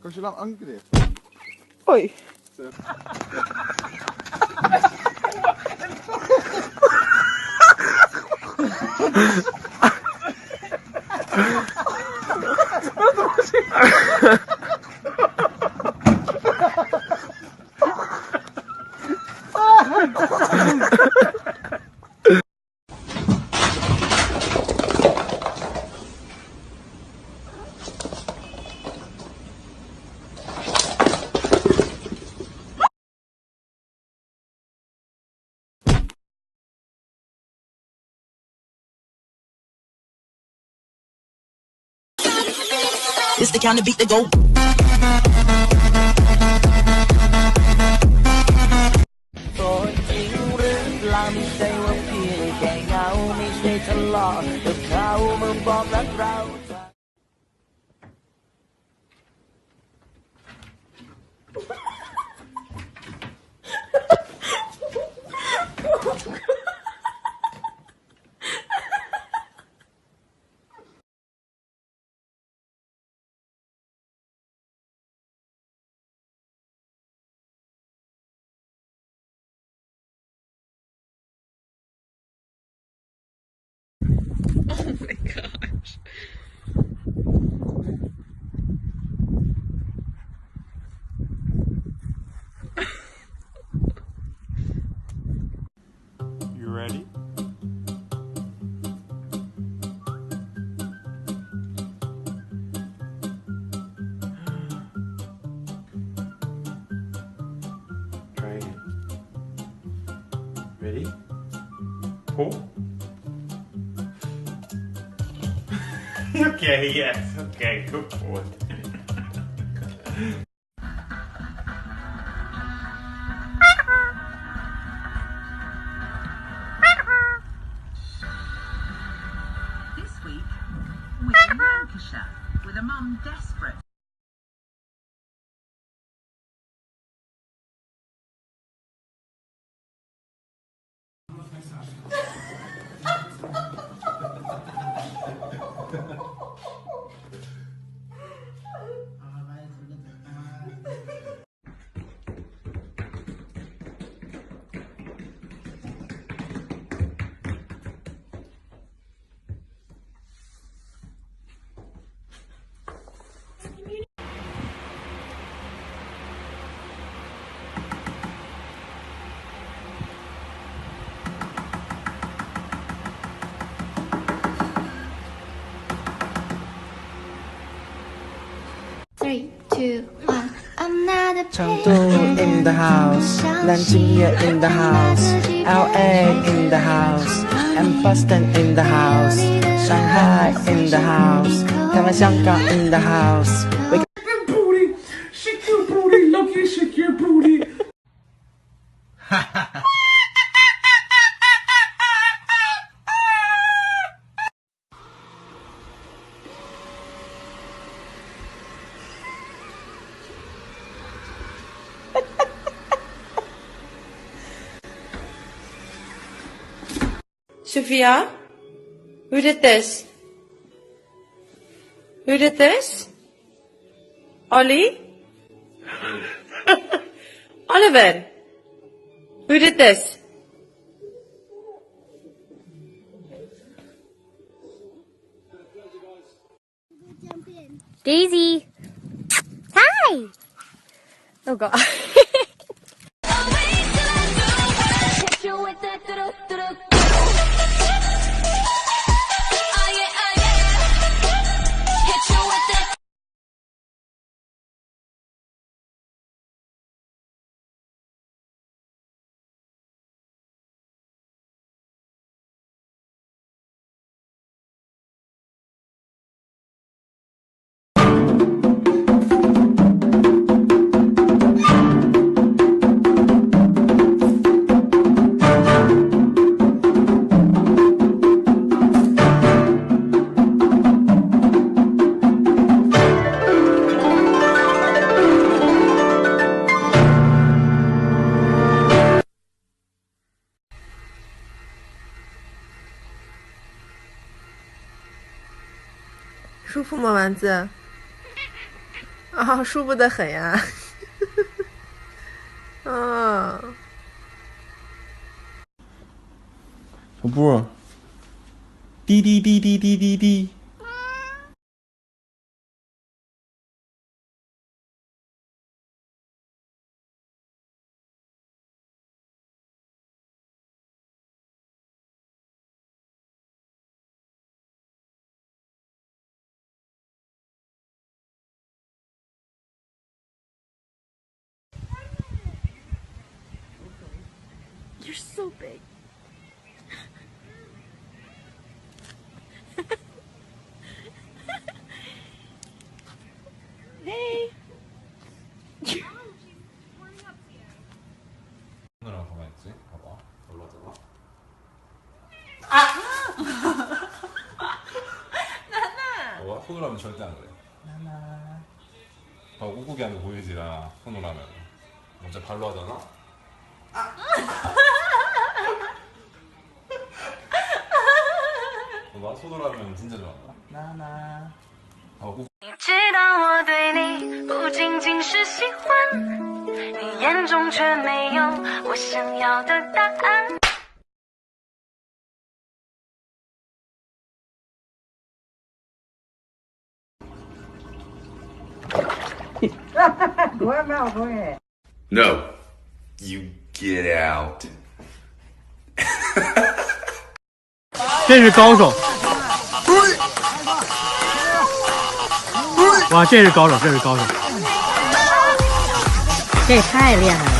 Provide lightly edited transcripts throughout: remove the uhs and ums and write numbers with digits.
Kanske lang angrepp. Oj. It's the kind of beat that go. ตัวจริงหรือเปล่าไม่ใช่ว่าเพียงแค่เงาไม่ใช่ทะเลาะกับเขาเมื่อบอกรักเรา Oh my gosh. You ready? Try again. Ready? Pull. Okay, yes. Okay, go for it. This week, we're in Lancashire with a mum desperate. Three, two, one. I'm not a Chengdu in the house, Nanjing in the house, LA in the house, and Boston in the house, Shanghai in the house, Taiwan, Xianggang in the house. Booty, shake your booty, Loki, shake your booty. Sophia? Who did this? Who did this? Ollie? Oliver? Who did this? Daisy. Hi. Oh God. 啊，舒服的很呀。啊，小布，滴滴滴滴滴滴滴。You're so big. Hey. 손으로 가만히 있지? 봐봐. 올라잖아. 나나. 봐봐. 손으로 하면 절대 안 그래. 나나. 봐봐. 꾹꾹이 하면 보이지라. 손으로 하면. 먼저 발로 하잖아. 봐봐. 손으로 하면 진짜 좋아한다. 나나. 봐봐. 꾹. 你知道我对你不仅仅是喜欢，你眼中却没有我想要的答案。No, you get out. 这是高手。哇，这是高手，这是高手。这也太厉害了！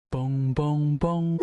嘣嘣嘣！